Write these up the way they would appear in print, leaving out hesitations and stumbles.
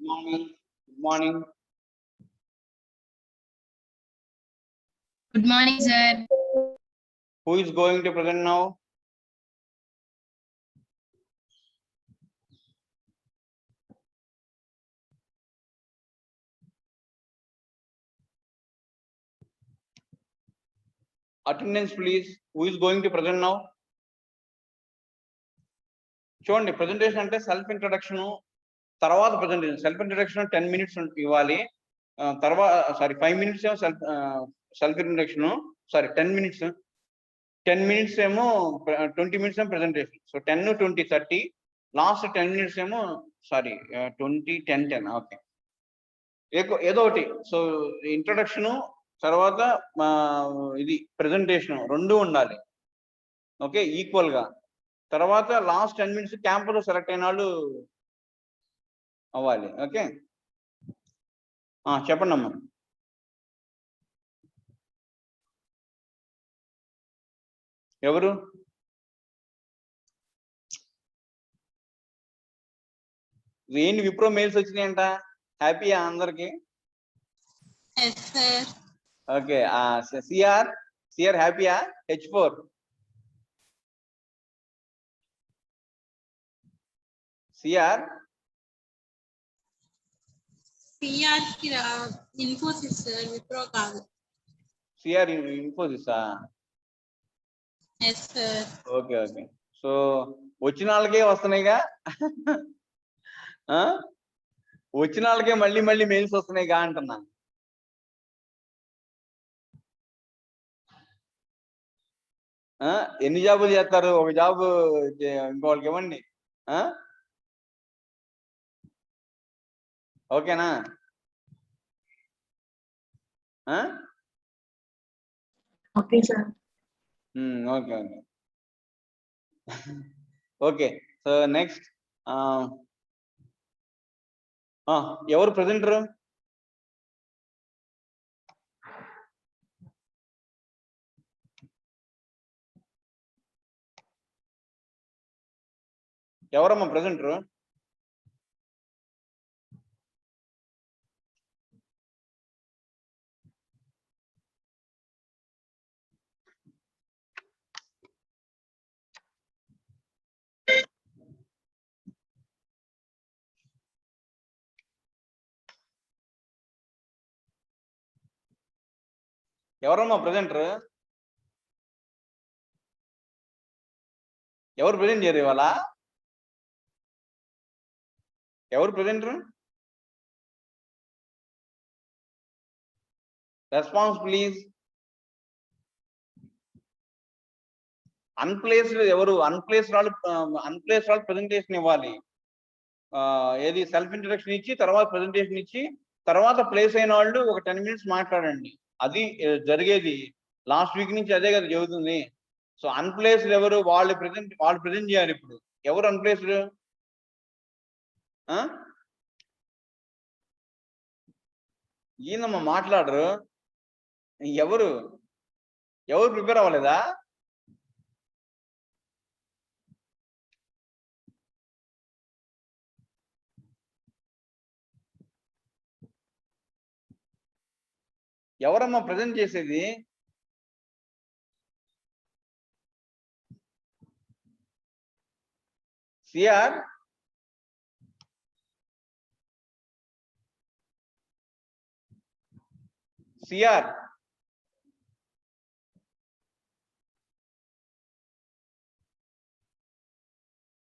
morning. Good morning. Good morning, sir. Who is going to present now? Attendance, please. Who is going to present now? చూడండి presentation అంటే self introduction తర్వాత presentation. Self introduction 10 minutes ఇవ్వాలి. తర్వాత 5 minutes ఏమో self introduction, 10 minutes. 10 minutes ఏమో 20 minutes ఏమో presentation. So 10, 20, 30. Last 10 minutes ఏమో 20, 10, 10. Okay, ఏదో ఒకటి. సో ఇంట్రడక్షన్ తర్వాత ఇది ప్రెజెంటేషన్ రెండు ఉండాలి. ఓకే, ఈక్వల్ గా. తర్వాత లాస్ట్ 10 minutes క్యాంపులో సెలెక్ట్ అయిన వాళ్ళు అవ్వాలి. ఓకే, చెప్పండి అమ్మా. ఎవరు? ఏంటి విప్రో మెయిల్స్ వచ్చినాయంట? హ్యాపీయా అందరికి? ఓకే, సిఆర్ హ్యాపీయా? H4 సిఆర్ కి ఇన్ఫోసిస్ సార్, విప్రో కాదు. సిఆర్ ఇన్ఫోసిసా? Yes sir. Okay okay. So వచ్చిన వాళ్ళకే వస్తున్నాయిగా, వచ్చిన వాళ్ళకే మళ్ళీ మళ్ళీ మెయిల్స్ వస్తున్నాయిగా అంటున్నా. ఎన్ని జాబులు చేస్తారు? ఒక జాబ్ ఇంకోళ్ళకి ఇవ్వండి. ఓకేనా? Okay sir. Okay okay okay. So next ఎవరు ప్రెజెంటరు? ఎవరమ్మా ప్రెజెంటరు? ఎవరమ్మా ప్రెజెంటర్? ఎవరు ప్రెజెంట్ చేయరు ఇవాళ? ఎవరు ప్రెజెంటర్? Response please. అన్ప్లేస్డ్ ఎవరు? అన్ప్లేస్డ్ వాళ్ళు ప్రెజెంటేషన్ ఇవ్వాలి. ఏది సెల్ఫ్ ఇంట్రడక్షన్ ఇచ్చి తర్వాత ప్రెజెంటేషన్ ఇచ్చి తర్వాత ప్లేస్ అయిన వాళ్ళు ఒక 10 minutes మాట్లాడండి. అది జరిగేది. లాస్ట్ వీక్ నుంచి అదే కదా జరుగుతుంది. సో అన్ప్లేస్డ్ ఎవరు? వాళ్ళు ప్రెజెంట్ చేయాలి. ఇప్పుడు ఎవరు అన్ప్లేస్డ్? ఈయనమ్మా మాట్లాడరు. ఎవరు ప్రిపేర్ అవ్వలేదా? ఎవరమ్మా ప్రజెంట్ చేసేది? సిఆర్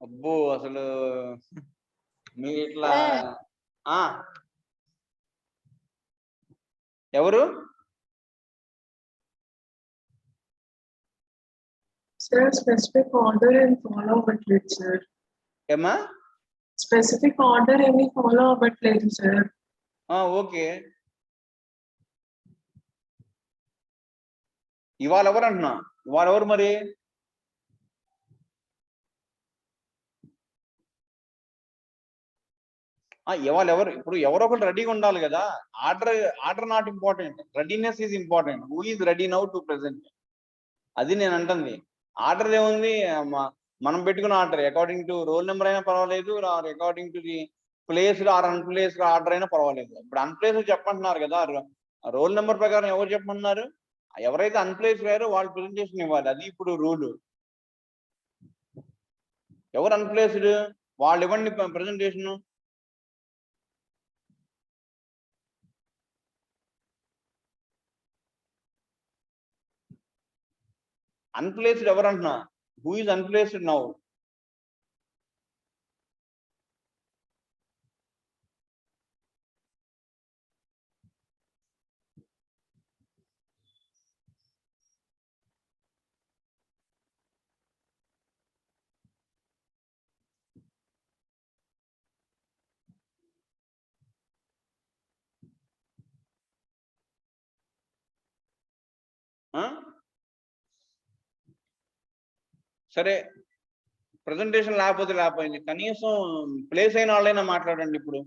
అబ్బో, అసలు మీరు ఇట్లా ఎవరు? సార్ స్పెసిఫిక్ ఆర్డర్ ఏమి ఫాలో అవ్వట్లేదు సార్. ఏమా? స్పెసిఫిక్ ఆర్డర్ ఏమి ఫాలో అవ్వట్లేదు సార్. ఓకే. ఇవాళ ఎవరు అంటున్నా? ఇవాళ ఎవరు మరి? ఇవాళ ఎవరు? ఇప్పుడు ఎవరో ఒకటి రెడీగా ఉండాలి కదా. Order not important, readiness is important. Who is ready now to present? అది నేను అంటుంది. ఆర్డర్ ఏముంది, మనం పెట్టుకున్న order according to roll number అయినా పర్వాలేదు, according to the placed or unplaced order అయినా పర్వాలేదు. ఇప్పుడు అన్ప్లేస్డ్ చెప్పమంటున్నారు కదా, రోల్ నెంబర్ ప్రకారం ఎవరు చెప్పమన్నారు? ఎవరైతే అన్ప్లేస్ అయ్యారో వాళ్ళు ప్రెజెంటేషన్ ఇవ్వాలి. అది ఇప్పుడు రూల్. ఎవరు అన్ప్లేస్డ్ వాళ్ళు ఇవ్వండి ప్రెజెంటేషన్. అన్ప్లేస్డ్ ఎవరు అంటున్నా? Who is unplaced now? సరే, ప్రెజెంటేషన్ లేకపోయింది, కనీసం ప్లేస్ అయిన వాళ్ళైనా మాట్లాడండి. ఇప్పుడు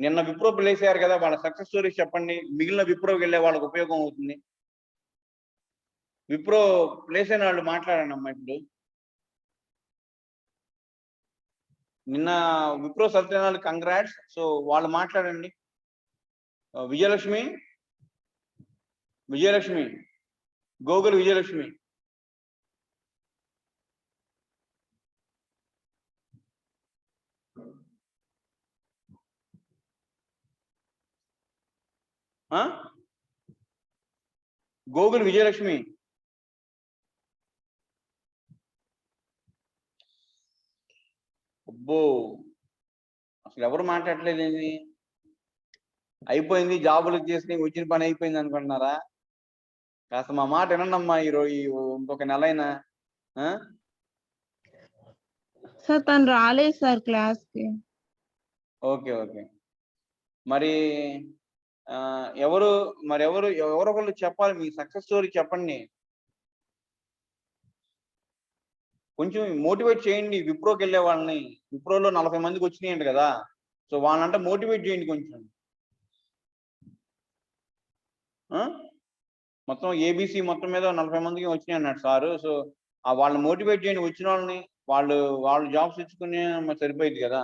నిన్న విప్రో ప్లేస్ అయ్యారు కదా, వాళ్ళ సక్సెస్ స్టోరీస్ చెప్పండి. మిగిలిన విప్రోకి వెళ్ళే వాళ్ళకి ఉపయోగం అవుతుంది. విప్రో ప్లేస్ అయిన వాళ్ళు మాట్లాడండి అమ్మా. ఇప్పుడు నిన్న విప్రో సత్యనారాయణ కంగ్రాట్స్. సో వాళ్ళు మాట్లాడండి. విజయలక్ష్మి, గోగుల్ విజయలక్ష్మి. గోగుల్ విజయలక్ష్మి. అబ్బో, అసలు ఎవరు మాట్లాడలేదు. ఏంది అయిపోయింది, జాబులు వచ్చేసి వచ్చిన పని అయిపోయింది అనుకుంటున్నారా? కాస్త మా మాట వినండమ్మా. ఈరోజు ఇంకొక నెల అయినా. సార్ తను రాలేదు సార్ క్లాస్ కి. Okay okay. మరి ఎవరొకళ్ళు చెప్పాలి, మీ సక్సెస్ స్టోరీ చెప్పండి. కొంచెం మోటివేట్ చేయండి విప్రోకి వెళ్ళే వాళ్ళని. విప్రోలో 40 మందికి వచ్చినాయంట కదా, సో వాళ్ళంటే మోటివేట్ చేయండి కొంచెం. మొత్తం ఏబిసి మొత్తం మీద 40 మందికి వచ్చినాయి అన్నాడు సారు. సో వాళ్ళని మోటివేట్ చేయండి. వచ్చిన వాళ్ళని వాళ్ళు జాబ్స్ ఇచ్చుకునే సరిపోయింది కదా.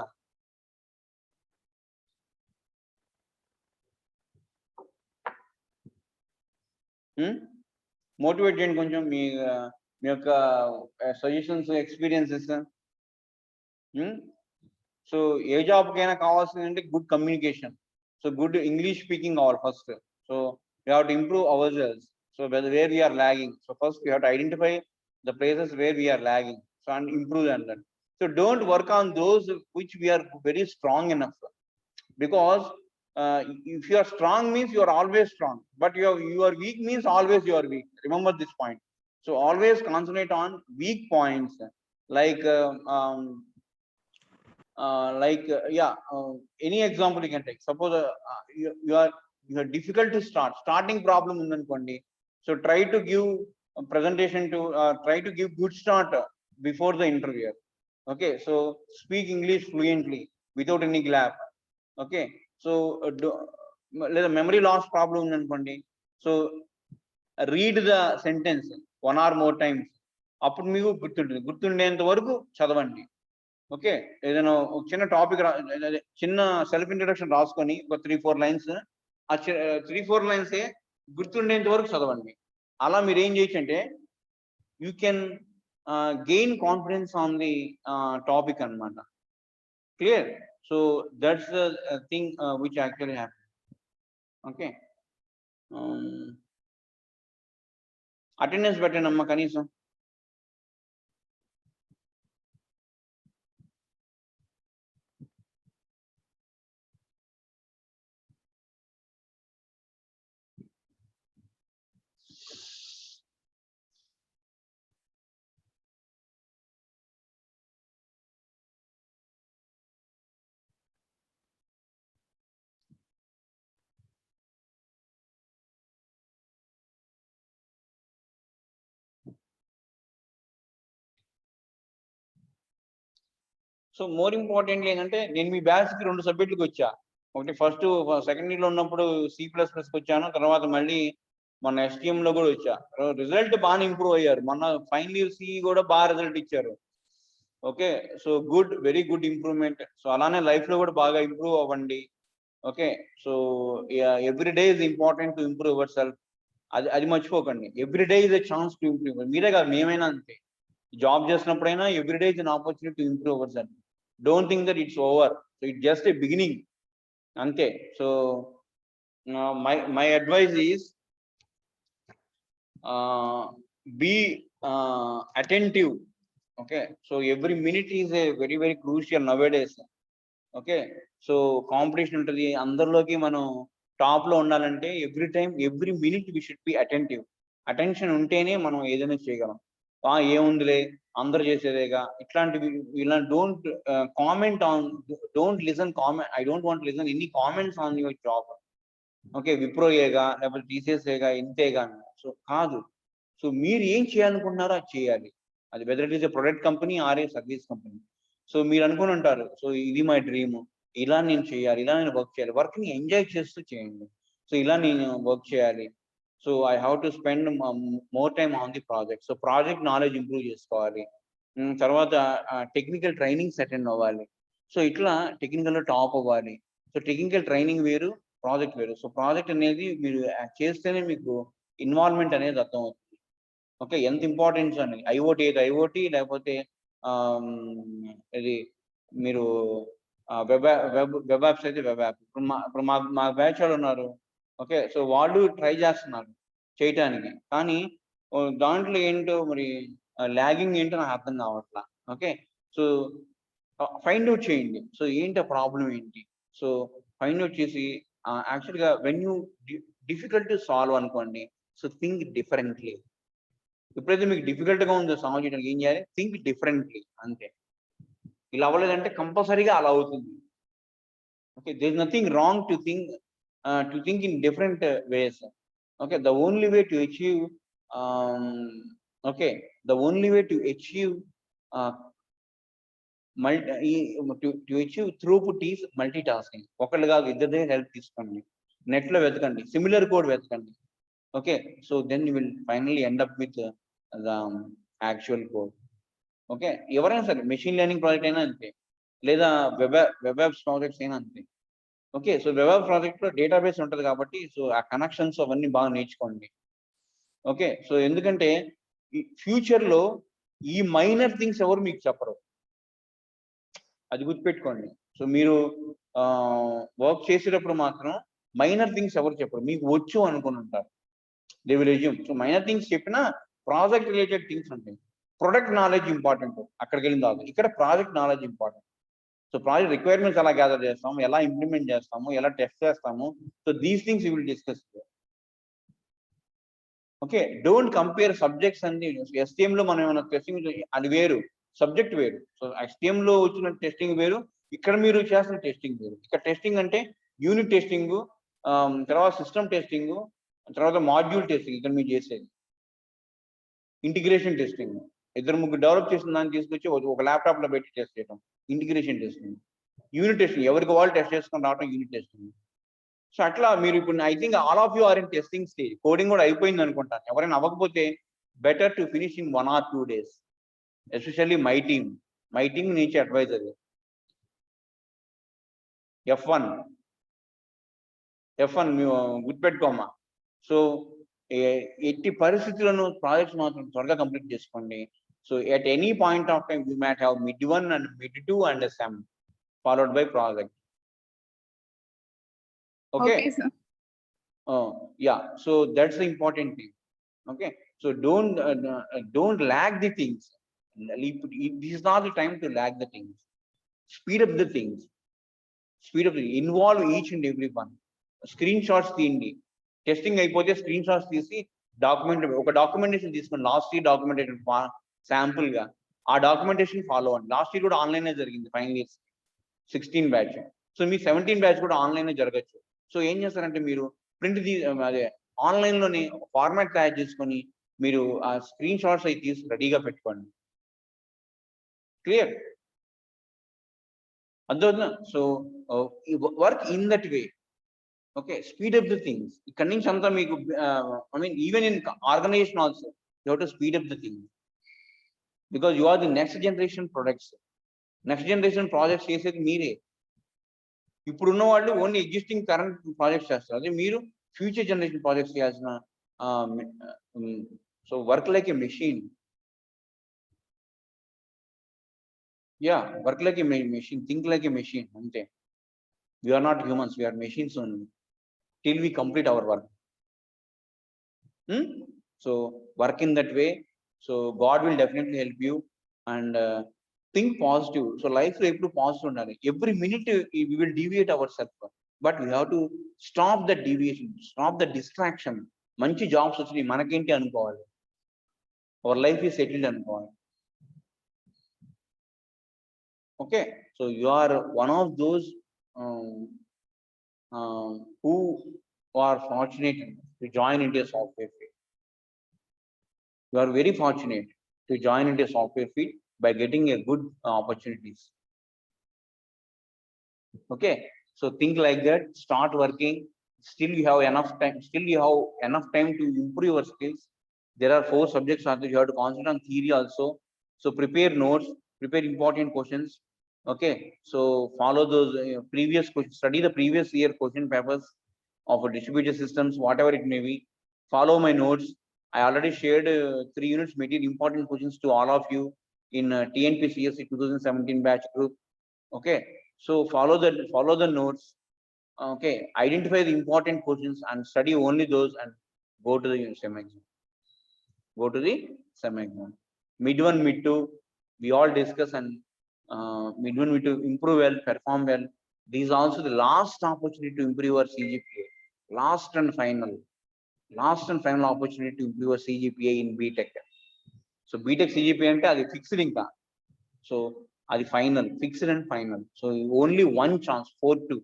మోటివేట్ చేయండి కొంచెం. మీ యొక్క సజెషన్స్, ఎక్స్పీరియన్సెస్. సో ఏ జాబ్కైనా కావాల్సింది అంటే good communication. So good English speaking కావాలి first. So we have to improve ourselves. So where we are lagging. So first we have to identify the places where we are lagging. So and improve on that. So don't work on those which we are very strong enough. Because if you are strong means you are always strong. But you are weak means always you are weak. Remember this point. So always concentrate on weak points. Like any example you can take. Suppose you are difficult to starting problem undanukondi. So try to give a presentation to try to give good start before the interviewer. Okay, so speak English fluently without any gap. Okay, so memory loss problem undanukondi. So read the sentence one or more times. అప్పుడు మీకు గుర్తుండేంత వరకు చదవండి. Okay, ఏదైనా ఒక చిన్న topic చిన్న self introduction రాసుకొని ఒక 3-4 లైన్స్, ఆ 3-4 లైన్సే గుర్తుండేంత వరకు చదవండి. అలా మీరు ఏం చేయొచ్చు అంటే you can gain confidence on the topic అన్నమాట. Clear? So that's the thing which actually happen. Okay, attendance పెట్టండి అమ్మా కనీసం. సో మోర్ ఇంపార్టెంట్లీ ఏంటంటే నేను మీ బ్యాచ్కి 2 సబ్జెక్టులకు వచ్చా. ఒకటి ఫస్ట్ సెకండ్ ఇయర్లో ఉన్నప్పుడు C++కి వచ్చాను, తర్వాత మళ్ళీ మొన్న STM లో కూడా వచ్చా. రిజల్ట్ బాగా ఇంప్రూవ్ అయ్యారు. మొన్న ఫైనల్ ఇయర్ CE కూడా బాగా రిజల్ట్ ఇచ్చారు. Okay, so good, very good improvement. So అలానే లైఫ్ లో కూడా బాగా ఇంప్రూవ్ అవ్వండి. Okay, so every day is important to improve yourself. అది మర్చిపోకండి. Every day is a chance to improve. మీరే కాదు, మేమైనా అంతే. జాబ్ చేసినప్పుడైనా every day is an opportunity to improve yourself. Don't think that it's over. So it just a beginning అంతే. So my advise is be attentive. Okay, so every minute is a very very crucial nowadays. Okay, so competition untadi, andarloki మనం top లో ఉండాలంటే every time every minute we should be attentive. Attention ఉంటేనే మనం ఏదైనా చేయగలం. ఏముందిలే అందరు చేసేదేగా ఇట్లాంటివి, ఇలా don't comment on, don't listen comment. I don't want listen any comments on your job. Okay, విప్రోయేగా లేకపోతే తీసేసేగా ఇంతేగా. సో కాదు. సో మీరు ఏం చేయాలనుకుంటున్నారో అది చేయాలి. అది whether it is a product company or a service company. So మీరు అనుకుని ఉంటారు, సో ఇది మై డ్రీమ్, ఇలా నేను చేయాలి, ఇలా నేను వర్క్ చేయాలి. వర్క్ ని ఎంజాయ్ చేస్తూ చేయండి. సో ఇలా నేను వర్క్ చేయాలి. So I have to spend more time on the project. So project knowledge improve చేసుకోవాలి. తర్వాత టెక్నికల్ ట్రైనింగ్స్ అటెండ్ అవ్వాలి. సో ఇట్లా టెక్నికల్ లో టాప్ అవ్వాలి. సో టెక్నికల్ ట్రైనింగ్ వేరు, ప్రాజెక్ట్ వేరు. సో ప్రాజెక్ట్ అనేది మీరు చేస్తేనే మీకు ఇన్వాల్వ్మెంట్ అనేది అర్థం అవుతుంది. ఓకే, ఎంత ఇంపార్టెన్స్ అని. ఐఓటీ అయితే ఐఓటీ, లేకపోతే ఇది మీరు వెబ్ యాప్స్ అయితే వెబ్ యాప్. ఇప్పుడు మా బ్యాచ్ వాళ్ళు ఉన్నారు. ఓకే, సో వాళ్ళు ట్రై చేస్తున్నారు చేయటానికి, కానీ దాంట్లో ఏంటో మరి లాగింగ్ ఏంటో నాకు అర్థం కావట్లా. ఓకే, సో ఫైండ్ అవుట్ చేయండి. సో ఏంటి ఆ ప్రాబ్లం ఏంటి. సో ఫైండ్ అవుట్ చేసి యాక్చువల్గా when you difficult to solve అనుకోండి, సో థింక్ డిఫరెంట్లీ. ఎప్పుడైతే మీకు డిఫికల్ట్ గా ఉందో సాల్వ్ చేయడానికి ఏం చేయాలి, థింక్ డిఫరెంట్లీ అంతే. ఇలా అవ్వలేదంటే కంపల్సరీగా అలా అవుతుంది. Okay, there is nothing wrong to think in different ways. Okay, the only way to achieve okay the only way to achieve throughput is multitasking. ఒకళ్ళు కాదు, ఇద్దరిదే హెల్ప్ తీసుకోండి. నెట్ లో వెతకండి, సిమిలర్ కోడ్ వెతకండి. Okay, so then you will finally end up with the actual code. Okay, ఎవరైనా సరే, machine learning project అయినా అంతే, లేదా వెబ్ యాప్స్ ప్రాజెక్ట్స్ అయినా అంతే. Okay, so web app project లో డేటాబేస్ ఉంటుంది కాబట్టి, సో ఆ కనెక్షన్స్ అవన్నీ బాగా నేర్చుకోండి. ఓకే, సో ఎందుకంటే ఫ్యూచర్ లో ఈ మైనర్ థింగ్స్ ఎవరు మీకు చెప్పరు, అది గుర్తుపెట్టుకోండి. సో మీరు వర్క్ చేసేటప్పుడు మాత్రం మైనర్ థింగ్స్ ఎవరు చెప్పరు, మీకు వచ్చు అనుకుని ఉంటారు. They will assume. So minor things చెప్పినా ప్రాజెక్ట్ రిలేటెడ్ థింగ్స్ ఉంటాయి. ప్రొడక్ట్ నాలెడ్జ్ ఇంపార్టెంట్, అక్కడికి వెళ్ళిన తర్వాత. ఇక్కడ project knowledge important. So project requirements ఎలా గ్యాదర్ చేస్తాము, ఎలా ఇంప్లిమెంట్ చేస్తాము, ఎలా టెస్ట్ చేస్తాము, so these things you will discuss. Okay, don't compare subjects అన్ని. STM లో మనం ఏమైనా టెస్టింగ్, అది వేరు, సబ్జెక్ట్ వేరు. సో STM లో వచ్చిన టెస్టింగ్ వేరు, ఇక్కడ మీరు చేస్తున్న టెస్టింగ్ వేరు. ఇక్కడ టెస్టింగ్ అంటే యూనిట్ టెస్టింగ్, తర్వాత సిస్టమ్ టెస్టింగ్, తర్వాత మాడ్యూల్ టెస్టింగ్. ఇక్కడ మీరు చేసేది ఇంటిగ్రేషన్ టెస్టింగ్. ఇద్దరు ముగ్గురు డెవలప్ చేసిన దాన్ని తీసుకొచ్చి ఒక ల్యాప్టాప్ లో పెట్టి టెస్ట్ చేయడం ఇంటిగ్రేషన్ టెస్టింగ్. యూనిట్ టెస్టింగ్ ఎవరికి వాళ్ళు టెస్ట్ చేసుకొని రావడం యూనిట్ టెస్టింగ్. సో అట్లా మీరు ఇప్పుడు I think all of you are in testing stage. Coding కూడా అయిపోయింది అనుకుంటాను. ఎవరైనా అవ్వకపోతే better to finish in 1 or 2 days, especially my team నుంచి అడ్వైజర్. F1 గుర్తుపెట్టుకోమ్మా. సో ఎట్టి పరిస్థితులను ప్రాజెక్ట్స్ మాత్రం త్వరగా కంప్లీట్ చేసుకోండి. So at any point of time you might have mid-1 and mid-2 and a SEM followed by project. Okay sir. Yeah, so that's the important thing. Okay, so don't lag the things. This is not the time to lag the things. Speed up the things. Involve each and every one. Screenshots తీయండి. Testing అయిపోతే screen shots తీసి ఒక documentation తీసుకుని, last year documentation sample గా ఆ documentation follow అవ్వండి. Last year కూడా online జరిగింది, ఫైనల్ ఇయర్ 16 బ్యాచ్. సో మీ 17 బ్యాచ్ కూడా ఆన్లైన్ జరగచ్చు. సో ఏం చేస్తారంటే మీరు ప్రింట్ అదే ఆన్లైన్ లోనే ఒక ఫార్మాట్ తయారు చేసుకొని మీరు ఆ స్క్రీన్ షాట్స్ అవి తీసి రెడీగా పెట్టుకోండి. క్లియర్ అర్థమవుతుందా? So work in that way. Okay, speed up the things. ఇక్కడి నుంచి అంతా మీకు I mean even in organisation also you have to speed up the things. because you are the next generation products. Next generation projects చేసేది మీరే. ఇప్పుడున్న వాళ్ళు only existing current projects చేస్తారు. అదే మీరు ఫ్యూచర్ జనరేషన్ ప్రాజెక్ట్స్ చేయాల్సిన సో వర్క్ లైక్ ఏ machine. Yeah, work like ఏ machine, think like ఏ machine అంతే. We are not humans, we are machines only till we complete our work. So work in that way. So God will definitely help you, and think positive. So life lo eppudu positive undali. Every minute we will deviate ourselves, but we have to stop the deviation, stop the distraction. Manchi jobs vachini manakenti anukovali, our life is settled anukovali. Okay, so you are one of those who are fortunate to join into a software field. You are very fortunate to join into a software field by getting a good opportunities. Okay, so think like that, start working. Still you have enough time, to improve your skills. There are 4 subjects that you have to concentrate on theory also. So prepare notes, prepare important questions. Okay, so follow those previous questions, study the previous year question papers of distributed systems, whatever it may be. Follow my notes. I already shared 3 units material important questions to all of you in TNPCSC 2017 batch group. Okay, so follow the notes. Okay, identify the important questions and study only those, and go to the SEM exam. Mid 1, mid 2, we all discuss, and mid 1, mid 2 improve well, perform well. This is also the last opportunity to improve your CGPA. Last and final opportunity to improve your CGPA in BTech. So BTech CGPA ante adi fixed inka. So adi final, fixed and final. So only one chance, 4-2.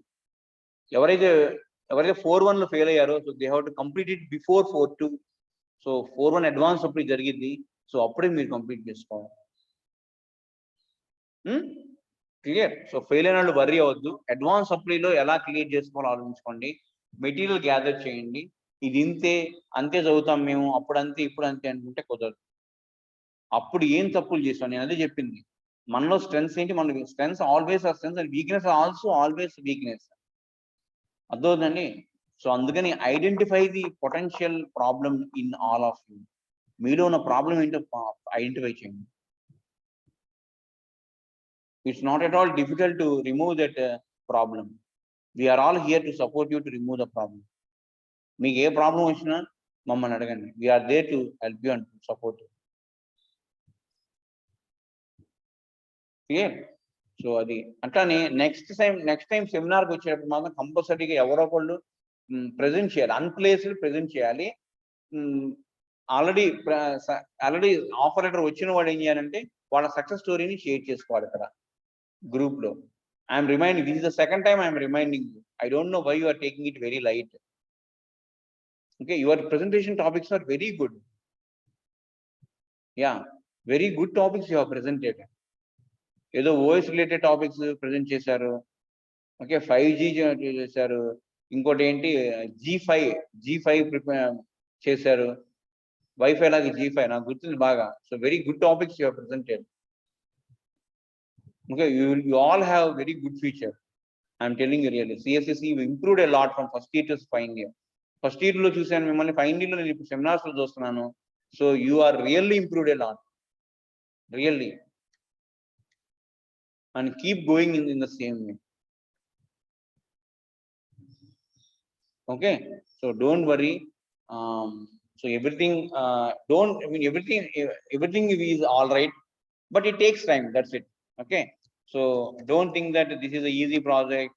ఎవరైతే 4-1 లో fail అయ్యారో, so they have to complete it before 4-2. So 4-1 advance అప్పుడు జరిగింది, so అప్పుడే మీరు complete చేసుకోవాలి. Clear? So fail అయిన వాళ్ళు వర్రీ అవ్వద్దు. అడ్వాన్స్ అప్లైలో ఎలా క్లియర్ చేసుకోవాలో ఆలోచించుకోండి. మెటీరియల్ గ్యాదర్ చేయండి. ఇది ఇంతే, అంతే చదువుతాం మేము, అప్పుడు అంతే ఇప్పుడు అంతే అనుకుంటే కుదరదు. అప్పుడు ఏం తప్పులు చేసాం, నేను అదే చెప్పింది. మనలో స్ట్రెంగ్స్ ఏంటి, మన strengths always are strengths, and weakness also always weakness. అర్థమవుతుందండి? సో అందుకని identify the potential problem in all of you. మీలో ఉన్న ప్రాబ్లం ఏంటో ఐడెంటిఫై చేయండి. It's not at all difficult to remove that problem. We are all here to support you to remove the problem. మీకు ఏ problem వచ్చినా మమ్మల్ని అడగండి. We are there to help you and support you. Clear? So అది అట్లానే next time సెమినార్కి వచ్చేటప్పుడు మాత్రం కంపల్సరీగా ఎవరో ఒకళ్ళు ప్రెజెంట్ చేయాలి, అన్ప్లేస్డ్ ప్రెజెంట్ చేయాలి. ఆల్రెడీ ఆఫర్ లెటర్ వచ్చిన వాడు ఏం చేయాలంటే వాళ్ళ సక్సెస్ స్టోరీని షేర్ చేసుకోవాలి ఇక్కడ గ్రూప్ లో. I'm reminding, this is the second time I'm reminding you. I don't know why you are taking it very light. Okay, your presentation topics are very good. Yeah, very good topics you have presented. ఏదో OS related topics present చేశారు. Okay, 5G చేశారు, ఇంకోటి ఏంటి G5 prepare చేశారు, wifi లాగా G5, నాకు గుర్తుంది బాగా. So very good topics you have presented. Okay, you all have very good future. I'm telling you really. CSSC improved a lot from first year to final year. First year lo chusanu mimmalni, final year lo nenu ipu seminars lo chustunnanu. So you are really improved a lot, really, and keep going in the same way. Okay, so don't worry. So everything everything is all right, but it takes time, that's it. Okay, so don't think that this is an easy project.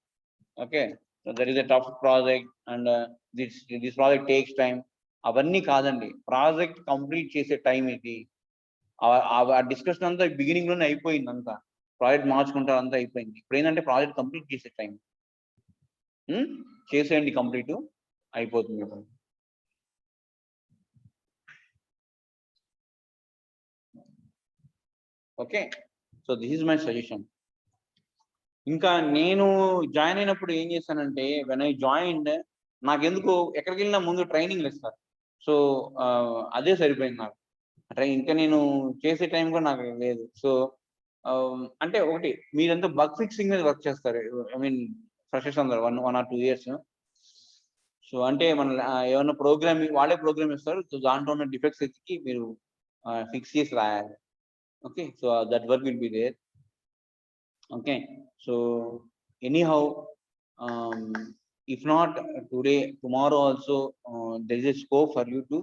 Okay, so there is a tough project, and this project takes time. Avanni kadandi, project complete chese time idi. Our discussion anta beginning lone ayipoyindi, anta project marchukuntaru anta ayipoyindi. Ippudu endante project complete chese time cheseyandi, complete ayipotundi. Okay, so this is my suggestion. ఇంకా నేను join అయినప్పుడు ఏం చేశానంటే, when I joined, నాకెందుకు ఎక్కడికి వెళ్ళినా ముందు ట్రైనింగ్లు ఇస్తారు. సో అదే సరిపోయింది నాకు. అంటే ఇంకా నేను చేసే టైం కూడా నాకు లేదు. సో అంటే ఒకటి మీరంతా బగ్ ఫిక్సింగ్ మీద వర్క్ చేస్తారు. ఐ మీన్ ఫ్రెషర్స్ అందరు 1 or 2 ఇయర్స్. సో అంటే మన ఏమన్నా ప్రోగ్రామింగ్ వాళ్ళే ప్రోగ్రామ్ ఇస్తారు. సో దాంట్లో ఉన్న డిఫెక్ట్స్ ఎతికి మీరు ఫిక్స్ చేసి రాయాలి. Okay. So that work will be there. Okay. So anyhow if not today, tomorrow also there is a scope for you to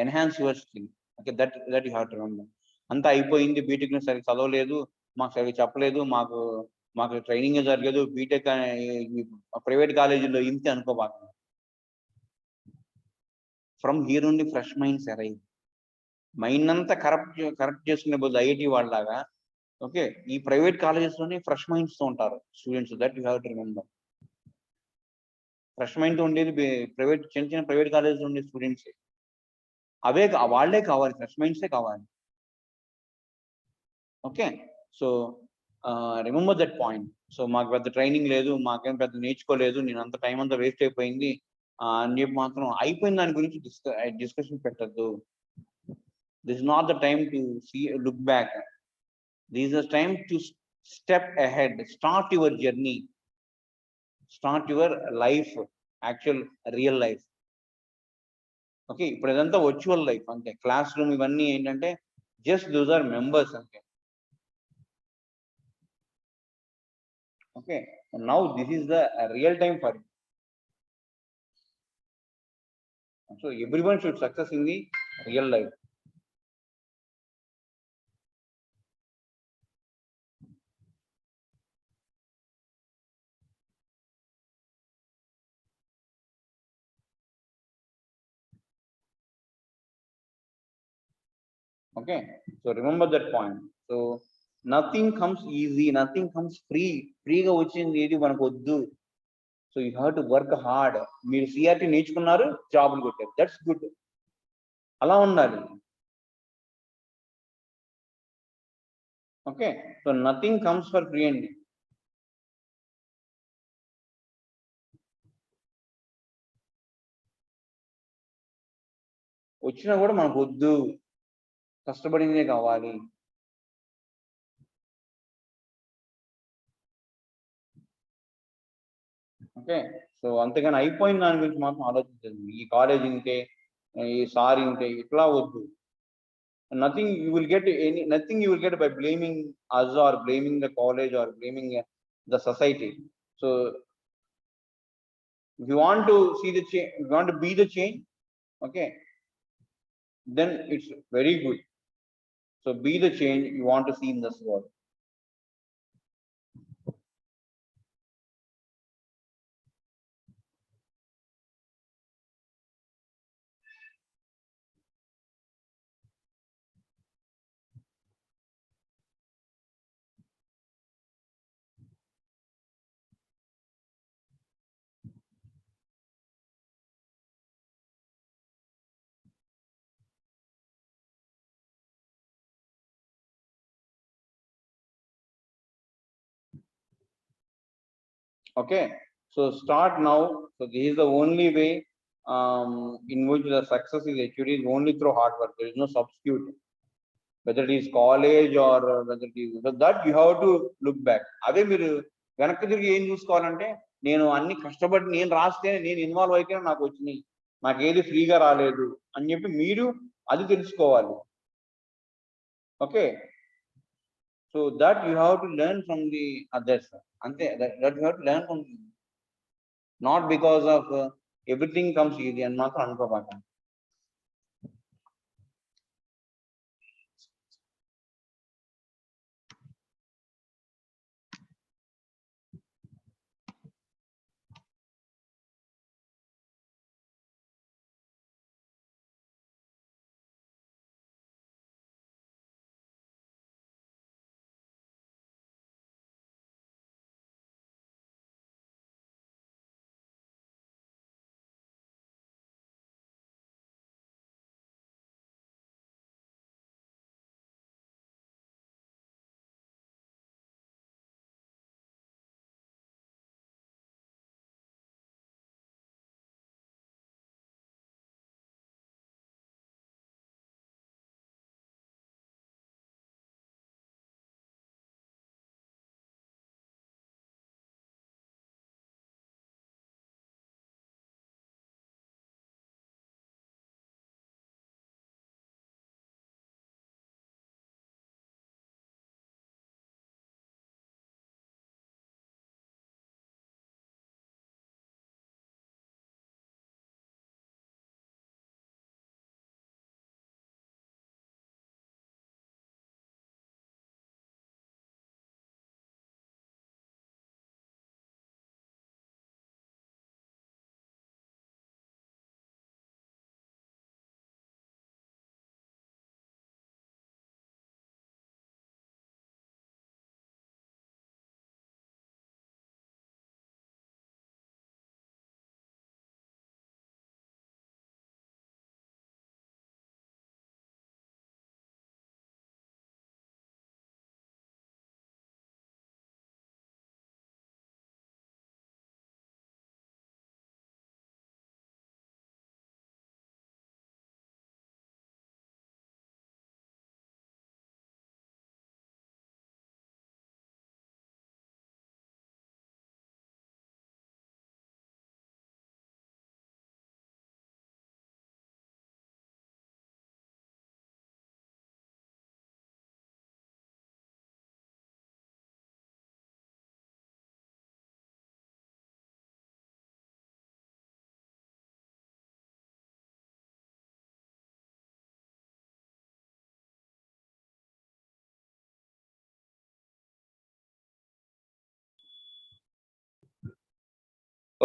enhance your skill. Okay, that you have to remember. అంతా అయిపోయింది, BTech సరిగ్గా చదవలేదు, మాకు సరిగ్గా చెప్పలేదు, మాకు training జరగలేదు, BTech private కాలేజీలో ఇంతే అనుకోబాక. ఫ్రమ్ హియర్ నుండి ఫ్రెష్ మైండ్స్ అరైవ్. మైండ్ అంతా కరెక్ట్ చేసుకునే బదులు ఐఐటి వాళ్ళలాగా ఓకే ఈ ప్రైవేట్ కాలేజెస్ లోనే ఫ్రెష్ మైండ్స్ తో ఉంటారు students. That you have to remember. Fresh mind తో ఉండేది చిన్న ప్రైవేట్ కాలేజెస్ ఉండే స్టూడెంట్స్. అవే వాళ్ళే కావాలి, ఫ్రెష్ మైండ్సే కావాలి. Okay. So remember that point. So మాకు పెద్ద ట్రైనింగ్ లేదు, మాకేం పెద్ద నేర్చుకోలేదు, నేను అంత టైం అంతా వేస్ట్ అయిపోయింది అని చెప్పి మాత్రం అయిపోయిన దాని గురించి డిస్కషన్ పెట్టద్దు. This not the time to look back. This is the time to step ahead. Start your journey, start your life, actual real life. Okay. ఇప్పుడు ఇదంతా వర్చువల్ లైఫ్ అంతే. క్లాస్ రూమ్ ఇవన్నీ ఏంటంటే జస్ట్ దోస్ ఆర్ మెంబర్స్ అంతే. Okay. Now this is the real time for you. So everyone should success in the real life. Okay, so remember that point. So nothing comes easy, nothing comes free. Freega వచ్చింది ఏది మనకు వద్దు. So you have to work hard. మీరు CRT నేర్చుకున్నారు, జాబులు కొట్టారు, that's good. అలా ఉండాలి. Okay. So nothing comes for free అండి. వచ్చినా కూడా మనకు వద్దు, కష్టపడిందే కావాలి. ఓకే. సో అంతేగాని అయిపోయిన దాని గురించి మాత్రం ఆలోచించండి. ఈ కాలేజ్ ఇంతే, ఈ సార్ ఇంతే, ఇట్లా వద్దు. Nothing you will get by blaming us or blaming the college or blaming the society. So if you want to see the change, if you want to be the change, okay, then it's very good. So be the change you want to see in this world. Okay, so start now. So this is the only way in which the success is achieved is only through hard work. There is no substitute. Whether it is college or whether it is that, you have to look back. అదే మీరు వెనక్కి తిరిగి ఏం చూసుకోవాలంటే, నేను అన్ని కష్టపడి నేను రాస్తే, నేను ఇన్వాల్వ్ అయితే నాకు వచ్చినాయి, నాకు ఏది ఫ్రీగా రాలేదు అని చెప్పి మీరు అది తెలుసుకోవాలి. Okay. So that you have to learn from the others. అంతే. That you have to learn from, not because of everything comes easy అని మాత్రం అనుకోబాకండి.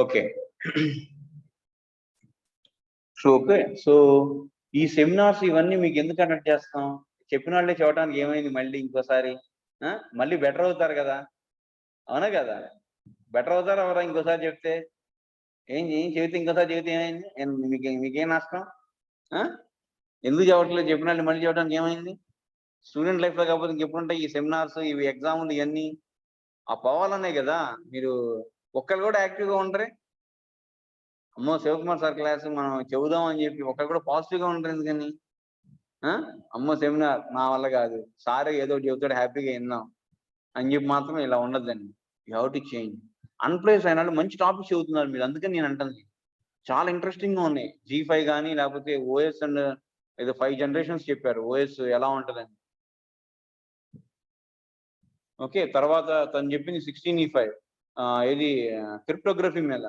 ఓకే. ఓకే. సో ఈ సెమినార్స్ ఇవన్నీ మీకు ఎందుకు కండక్ట్ చేస్తాం? చెప్పిన వాళ్ళే చెప్పడానికి ఏమైంది మళ్ళీ ఇంకోసారి? మళ్ళీ బెటర్ అవుతారు కదా, అవునా కదా? బెటర్ అవుతారా అవరా ఇంకోసారి చెప్తే? ఏం చెబితే ఇంకోసారి చెబితే ఏమైంది? మీకేం నష్టం? ఎందుకు చెప్పట్లేదు? చెప్పిన వాళ్ళు మళ్ళీ చెప్పడానికి ఏమైంది? స్టూడెంట్ లైఫ్ లో కాకపోతే ఇంకెప్పుడుంటాయి ఈ సెమినార్స్, ఇవి ఎగ్జామ్లు ఇవన్నీ? ఆ పోవాలనే కదా. మీరు ఒక్కరు కూడా యాక్టివ్గా ఉండరే? అమ్మో శివకుమార్ సార్ క్లాస్ మనం చెబుదాం అని చెప్పి ఒకరు కూడా పాజిటివ్ గా ఉంటారు ఎందుకని? అమ్మో సెమినార్ నా వల్ల కాదు, సార్ ఏదో చెబుతాడు హ్యాపీగా విందాం అని చెప్పి మాత్రం ఇలా ఉండద్దండి. You have to change. అన్ప్లేస్ అయిన మంచి టాపిక్స్ చెబుతున్నారు మీరు, అందుకని నేను అంటాను చాలా ఇంట్రెస్టింగ్ గా ఉన్నాయి. G5 కానీ లేకపోతే ఓఎస్ అండ్ ఏదో 5 జనరేషన్స్ చెప్పారు, ఓఎస్ ఎలా ఉంటుందని. ఓకే. తర్వాత తను చెప్పింది 16E5 ఇది క్రిప్టోగ్రఫీ మీద.